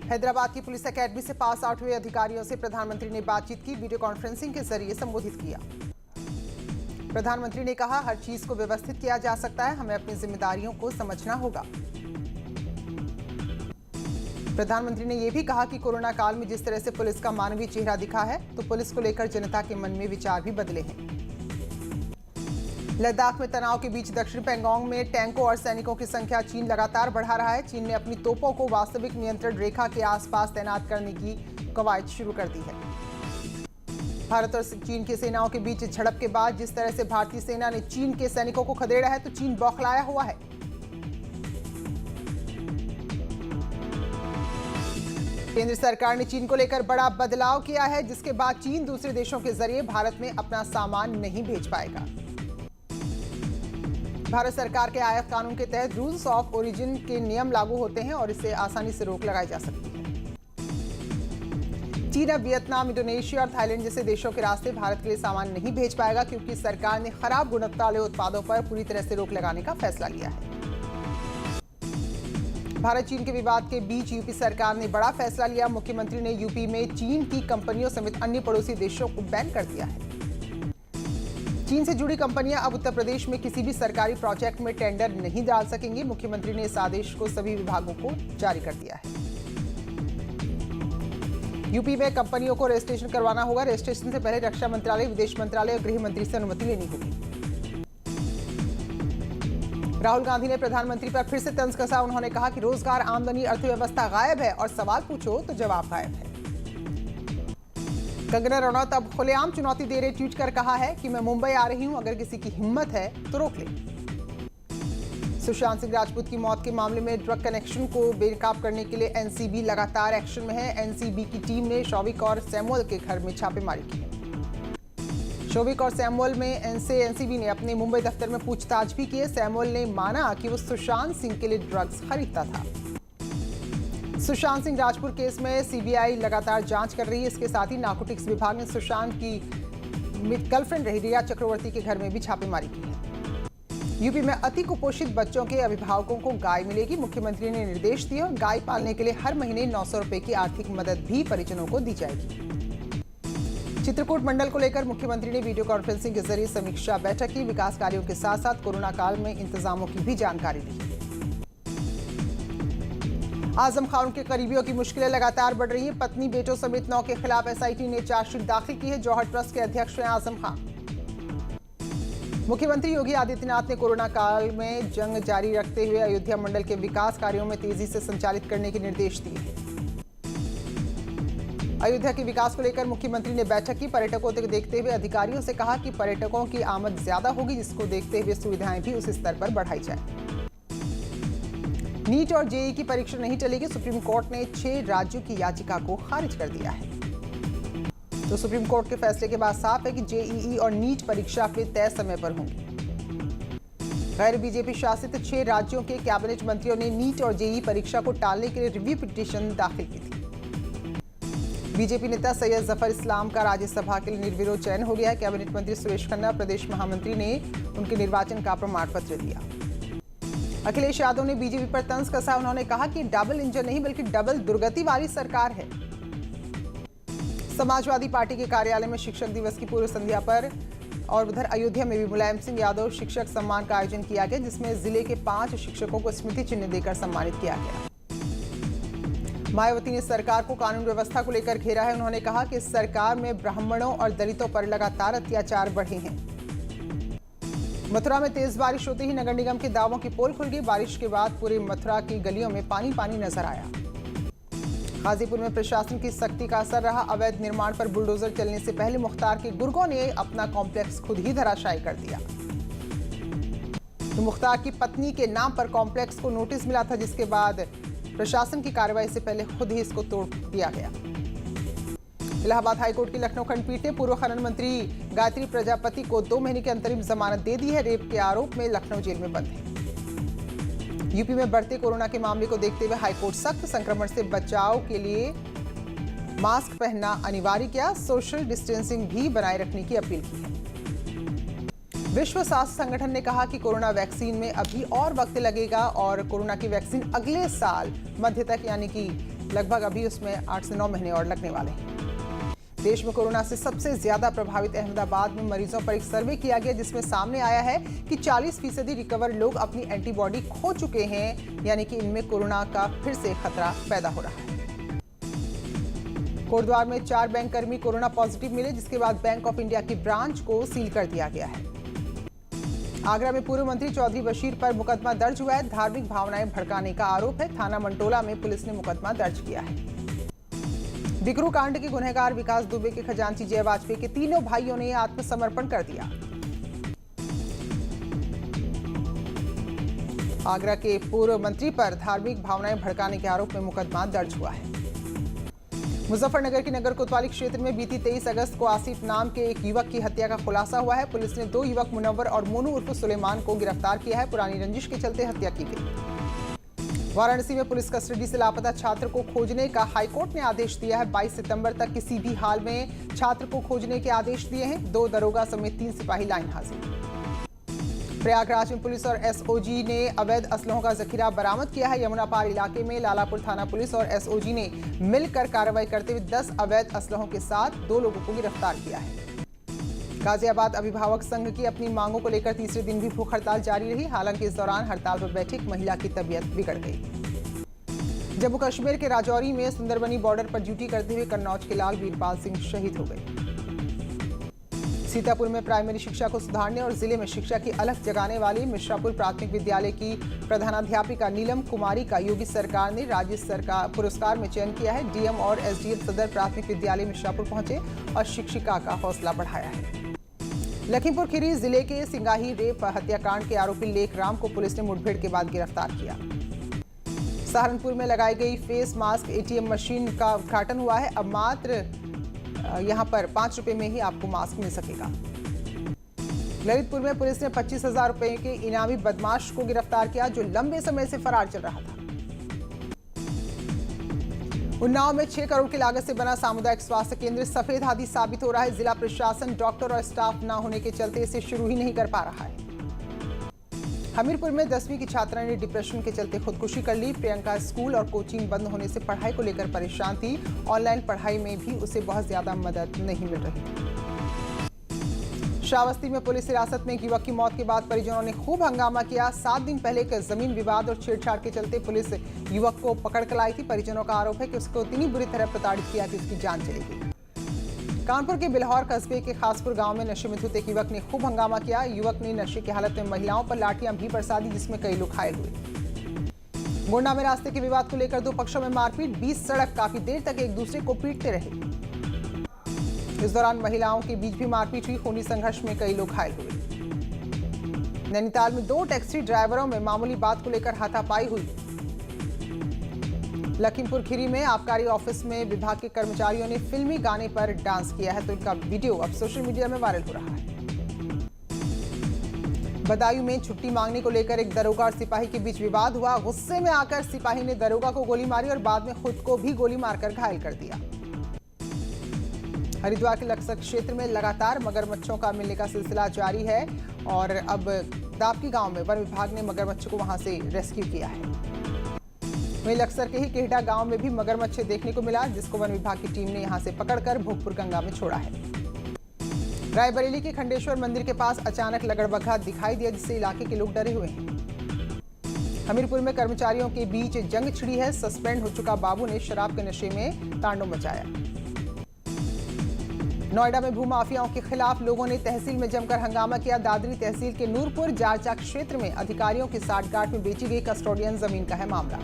हैदराबाद की police academy से pass out हुए अधिकारियों से प्रधानमंत्री ने बातचीत की, वीडियो कॉन्फ्रेंसिंग के जरिए संबोधित किया। प्रधानमंत्री ने कहा, हर चीज को व्यवस्थित किया जा सकता है, हमें अपनी जिम्मेदारियों को समझना होगा। प्रधानमंत्री ने यह भी कहा कि कोरोना काल में जिस तरह से पुलिस का मानवीय चेहरा दिखा है, तो पुलिस को लेकर जनता के मन में विचार भी बदले हैं। लद्दाख में तनाव के बीच दक्षिण पैंगोंग में टैंकों और सैनिकों की संख्या चीन लगातार बढ़ा रहा है। चीन ने अपनी तोपों को वास्तविक नियंत्रण रेखा के आसपास तैनात करने की कवायद शुरू कर दी है। भारत और चीन की सेनाओं के बीच झड़प के बाद जिस तरह से भारतीय सेना ने चीन के सैनिकों को खदेड़ा है, तो चीन बौखलाया हुआ है। केंद्र सरकार ने चीन को लेकर बड़ा बदलाव किया है, जिसके बाद चीन दूसरे देशों के जरिए भारत में अपना सामान नहीं भेज पाएगा। भारत सरकार के आयात कानून के तहत रूल्स ऑफ ओरिजिन के नियम लागू होते हैं और इससे आसानी से रोक लगाई जा सकती है। चीन अब वियतनाम, इंडोनेशिया और थाईलैंड जैसे देशों के रास्ते भारत के लिए सामान नहीं भेज पाएगा, क्योंकि सरकार ने खराब गुणवत्ता वाले उत्पादों पर पूरी तरह से रोक लगाने का फैसला लिया है। भारत चीन के विवाद के बीच यूपी सरकार ने बड़ा फैसला लिया। मुख्यमंत्री ने यूपी में चीन की कंपनियों समेत अन्य पड़ोसी देशों को बैन कर दिया है। चीन से जुड़ी कंपनियां अब उत्तर प्रदेश में किसी भी सरकारी प्रोजेक्ट में टेंडर नहीं डाल सकेंगी। मुख्यमंत्री ने इस आदेश को सभी विभागों को जारी कर दिया है। यूपी में कंपनियों को रजिस्ट्रेशन करवाना होगा। रजिस्ट्रेशन से पहले रक्षा मंत्रालय, विदेश मंत्रालय और गृह मंत्री से अनुमति लेनी होगी। राहुल गांधी ने प्रधानमंत्री पर फिर से तंज कसा। उन्होंने कहा कि रोजगार, आमदनी, अर्थव्यवस्था गायब है और सवाल पूछो तो जवाब गायब है। कंगना रनौत अब खुलेआम चुनौती दे रहे ट्वीट कर कहा है कि मैं मुंबई आ रही हूं, अगर किसी की हिम्मत है तो रोक ले। सुशांत सिंह राजपूत की मौत के मामले में ड्रग कनेक्शन को बेनकाब करने के लिए एनसीबी लगातार एक्शन में है। एनसीबी की टीम ने शौविक और सैमुअल के घर में छापेमारी की है। शौविक और सैमुअल में एनसीबी ने अपने मुंबई दफ्तर में पूछताछ भी की है। सैमुअल ने माना कि वो सुशांत सिंह के लिए ड्रग्स खरीदता था। सुशांत सिंह राजपूत केस में सीबीआई लगातार जांच कर रही है। इसके साथ ही नारकोटिक्स विभाग ने सुशांत की गर्लफ्रेंड रही रिया चक्रवर्ती के घर में भी छापेमारी की है। यूपी में अति कुपोषित बच्चों के अभिभावकों को गाय मिलेगी। मुख्यमंत्री ने निर्देश दिए और गाय पालने के लिए हर महीने 900 रुपए की आर्थिक मदद भी परिजनों को दी जाएगी। चित्रकूट मंडल को लेकर मुख्यमंत्री ने वीडियो कॉन्फ्रेंसिंग के जरिए समीक्षा बैठक की। विकास कार्यों के साथ साथ कोरोना काल में इंतजामों की भी जानकारी दी। आजम खान उनके करीबियों की मुश्किलें लगातार बढ़ रही हैं। पत्नी, बेटों समेत 9 के खिलाफ एसआईटी ने चार्जशीट दाखिल की है। जौहर ट्रस्ट के अध्यक्ष हैं आजम खान। मुख्यमंत्री योगी आदित्यनाथ ने कोरोना काल में जंग जारी रखते हुए अयोध्या मंडल के विकास कार्यों में तेजी से संचालित करने के निर्देश दिए हैं। अयोध्या के विकास को लेकर मुख्यमंत्री ने बैठक की। पर्यटकों को देखते हुए अधिकारियों से कहा कि पर्यटकों की आमद ज्यादा होगी, जिसको देखते हुए सुविधाएं भी उस स्तर पर बढ़ाई जाए। नीट और जेईई की परीक्षा नहीं चलेगी। सुप्रीम कोर्ट ने 6 राज्यों की याचिका को खारिज कर दिया है। तो सुप्रीम कोर्ट के फैसले के बाद साफ है कि जेईई और नीट परीक्षा पे तय समय पर होंगी। गैर बीजेपी शासित 6 राज्यों के कैबिनेट मंत्रियों ने नीट और जेईई परीक्षा को टालने के लिए रिव्यू पिटीशन दाखिल की थी। बीजेपी नेता सैयद जफर इस्लाम का राज्यसभा के लिए निर्विरोध चयन हो गया है। कैबिनेट मंत्री सुरेश खन्ना, प्रदेश महामंत्री ने उनके निर्वाचन का प्रमाण पत्र दिया। अखिलेश यादव ने बीजेपी पर तंज कसा। उन्होंने कहा कि डबल इंजन नहीं बल्कि डबल दुर्गति वाली सरकार है। समाजवादी पार्टी के कार्यालय में शिक्षक दिवस की पूर्व संध्या पर और उधर अयोध्या में भी मुलायम सिंह यादव शिक्षक सम्मान का आयोजन किया गया, जिसमें जिले के 5 शिक्षकों को स्मृति चिन्ह देकर सम्मानित किया गया। मायावती ने सरकार को कानून व्यवस्था को लेकर घेरा है। उन्होंने कहा कि सरकार में ब्राह्मणों और दलितों पर लगातार अत्याचार बढ़े हैं। मथुरा में तेज बारिश होते ही नगर निगम के दावों की पोल खुल गई। बारिश के बाद पूरे मथुरा की गलियों में पानी पानी नजर आया। गाजीपुर में प्रशासन की सख्ती का असर रहा। अवैध निर्माण पर बुलडोजर चलने से पहले मुख्तार के गुर्गों ने अपना कॉम्प्लेक्स खुद ही धराशायी कर दिया। तो मुख्तार की पत्नी के नाम पर कॉम्प्लेक्स को नोटिस मिला था, जिसके बाद प्रशासन की कार्रवाई से पहले खुद ही इसको तोड़ दिया गया। इलाहाबाद हाईकोर्ट की लखनऊ खंडपीठ ने पूर्व खनन मंत्री गायत्री प्रजापति को 2 महीने की अंतरिम जमानत दे दी है। रेप के आरोप में लखनऊ जेल में बंद है। यूपी में बढ़ते कोरोना के मामले को देखते हुए हाईकोर्ट सख्त संक्रमण से बचाव के लिए मास्क पहनना अनिवार्य किया। सोशल डिस्टेंसिंग भी बनाए रखने की अपील की है। विश्व स्वास्थ्य संगठन ने कहा कि कोरोना वैक्सीन में अभी और वक्त लगेगा और कोरोना की वैक्सीन अगले साल मध्य तक यानी कि लगभग अभी उसमें 8 से 9 महीने और लगने वाले हैं। देश में कोरोना से सबसे ज्यादा प्रभावित अहमदाबाद में मरीजों पर एक सर्वे किया गया, जिसमें सामने आया है कि 40% रिकवर लोग अपनी एंटीबॉडी खो चुके हैं, यानी कि इनमें कोरोना का फिर से खतरा पैदा हो रहा है। कोटद्वार में 4 बैंक कर्मी कोरोना पॉजिटिव मिले, जिसके बाद बैंक ऑफ इंडिया की ब्रांच को सील कर दिया गया है। आगरा में पूर्व मंत्री चौधरी बशीर पर मुकदमा दर्ज हुआ है। धार्मिक भावनाएं भड़काने का आरोप है। थाना मंटोला में पुलिस ने मुकदमा दर्ज किया है। बिकरू कांड के गुनहगार विकास दुबे के खजांची जय वाजपेयी के तीनों भाइयों ने आत्मसमर्पण कर दिया। आगरा के पूर्व मंत्री पर धार्मिक भावनाएं भड़काने के आरोप में मुकदमा दर्ज हुआ है। मुजफ्फरनगर के नगर कोतवाली क्षेत्र में बीती 23 अगस्त को आसिफ नाम के एक युवक की हत्या का खुलासा हुआ है। पुलिस ने 2 युवक मुनव्वर और मोनू उर्फ सुलेमान को गिरफ्तार किया है। पुरानी रंजिश के चलते हत्या की गई। वाराणसी में पुलिस कस्टडी से लापता छात्र को खोजने का हाईकोर्ट ने आदेश दिया है। 22 सितंबर तक किसी भी हाल में छात्र को खोजने के आदेश दिए हैं। 2 दरोगा समेत 3 सिपाही लाइन हाजिर। प्रयागराज में पुलिस और एसओजी ने अवैध असलहों का जखीरा बरामद किया है। यमुना पार इलाके में लालापुर थाना पुलिस और एसओजी ने मिलकर कार्रवाई करते हुए 10 अवैध असलहों के साथ 2 लोगों को गिरफ्तार किया है। गाजियाबाद अभिभावक संघ की अपनी मांगों को लेकर तीसरे दिन भी भूख हड़ताल जारी रही। हालांकि इस दौरान हड़ताल पर बैठी एक महिला की तबीयत बिगड़ गई। जम्मू कश्मीर के राजौरी में सुंदरबनी बॉर्डर पर ड्यूटी करते हुए कन्नौज के लाल वीरपाल सिंह शहीद हो गए। सीतापुर में प्राइमरी शिक्षा को सुधारने और जिले में शिक्षा की अलख जगाने वाली मिश्रापुर प्राथमिक विद्यालय की प्रधानाध्यापिका नीलम कुमारी का योगी सरकार ने राज्य सरकार पुरस्कार में चयन किया है। डीएम और एसडीएम सदर प्राथमिक विद्यालय मिश्रापुर पहुंचे और शिक्षिका का हौसला बढ़ाया है। लखीमपुर खीरी जिले के सिंगाही रेप हत्याकांड के आरोपी लेख राम को पुलिस ने मुठभेड़ के बाद गिरफ्तार किया। सहारनपुर में लगाई गई फेस मास्क एटीएम मशीन का उद्घाटन हुआ है। अब मात्र यहां पर 5 रुपए में ही आपको मास्क मिल सकेगा। ललितपुर में पुलिस ने 25,000 रुपए के इनामी बदमाश को गिरफ्तार किया, जो लंबे समय से फरार चल रहा था। उन्नाव में 6 करोड़ की लागत से बना सामुदायिक स्वास्थ्य केंद्र सफेद हाथी साबित हो रहा है। जिला प्रशासन डॉक्टर और स्टाफ न होने के चलते इसे शुरू ही नहीं कर पा रहा है। हमीरपुर में 10वीं की छात्रा ने डिप्रेशन के चलते खुदकुशी कर ली। प्रियंका स्कूल और कोचिंग बंद होने से पढ़ाई को लेकर परेशान थी। ऑनलाइन पढ़ाई में भी उसे बहुत ज्यादा मदद नहीं मिल रही। श्रावस्ती में पुलिस हिरासत में एक युवक की मौत के बाद परिजनों ने खूब हंगामा किया। 7 दिन पहले एक जमीन विवाद और छेड़छाड़ के चलते पुलिस युवक को पकड़ कर लाई थी। परिजनों का आरोप है कि उसको इतनी बुरी तरह प्रताड़ित किया कि उसकी जान चली गई। कानपुर के बिल्हौर कस्बे के खासपुर गांव में नशे में धुत एक युवक ने खूब हंगामा किया। युवक ने नशे की हालत में महिलाओं पर लाठियां भी बरसा दी, जिसमें कई लोग घायल हुए। गोंडा में रास्ते के विवाद को लेकर 2 पक्षों में मारपीट। 20 सड़क काफी देर तक एक दूसरे को पीटते रहे। इस दौरान महिलाओं के बीच भी मारपीट हुई। खूनी संघर्ष में कई लोग घायल हुए। नैनीताल में 2 टैक्सी ड्राइवरों में मामूली बात को लेकर हाथापाई हुई। लखीमपुर खीरी में आबकारी ऑफिस में विभाग के कर्मचारियों ने फिल्मी गाने पर डांस किया है, तो इनका वीडियो अब सोशल मीडिया में वायरल हो रहा है। बदायूं में छुट्टी मांगने को लेकर एक दरोगा और सिपाही के बीच विवाद हुआ। गुस्से में आकर सिपाही ने दरोगा को गोली मारी और बाद में खुद को भी गोली मारकर घायल कर दिया। हरिद्वार के लक्सर क्षेत्र में लगातार मगरमच्छों का मिलने का सिलसिला जारी है और अब दापकी गांव में वन विभाग ने मगरमच्छ को वहां से रेस्क्यू किया है। वहीं लक्सर के ही केहडा गांव में भी मगरमच्छ देखने को मिला, जिसको वन विभाग की टीम ने यहां से पकड़कर भोगपुर गंगा में छोड़ा है। रायबरेली के खंडेश्वर मंदिर के पास अचानक लगड़बग्घा दिखाई दिया, जिससे इलाके के लोग डरे हुए हैं। हमीरपुर में कर्मचारियों के बीच जंग छिड़ी है। सस्पेंड हो चुका बाबू ने शराब के नशे में तांडव मचाया। नोएडा में भूमाफियाओं के खिलाफ लोगों ने तहसील में जमकर हंगामा किया। दादरी तहसील के नूरपुर जारचा क्षेत्र में अधिकारियों की साठगांठ में बेची गई कस्टोडियन जमीन का है मामला।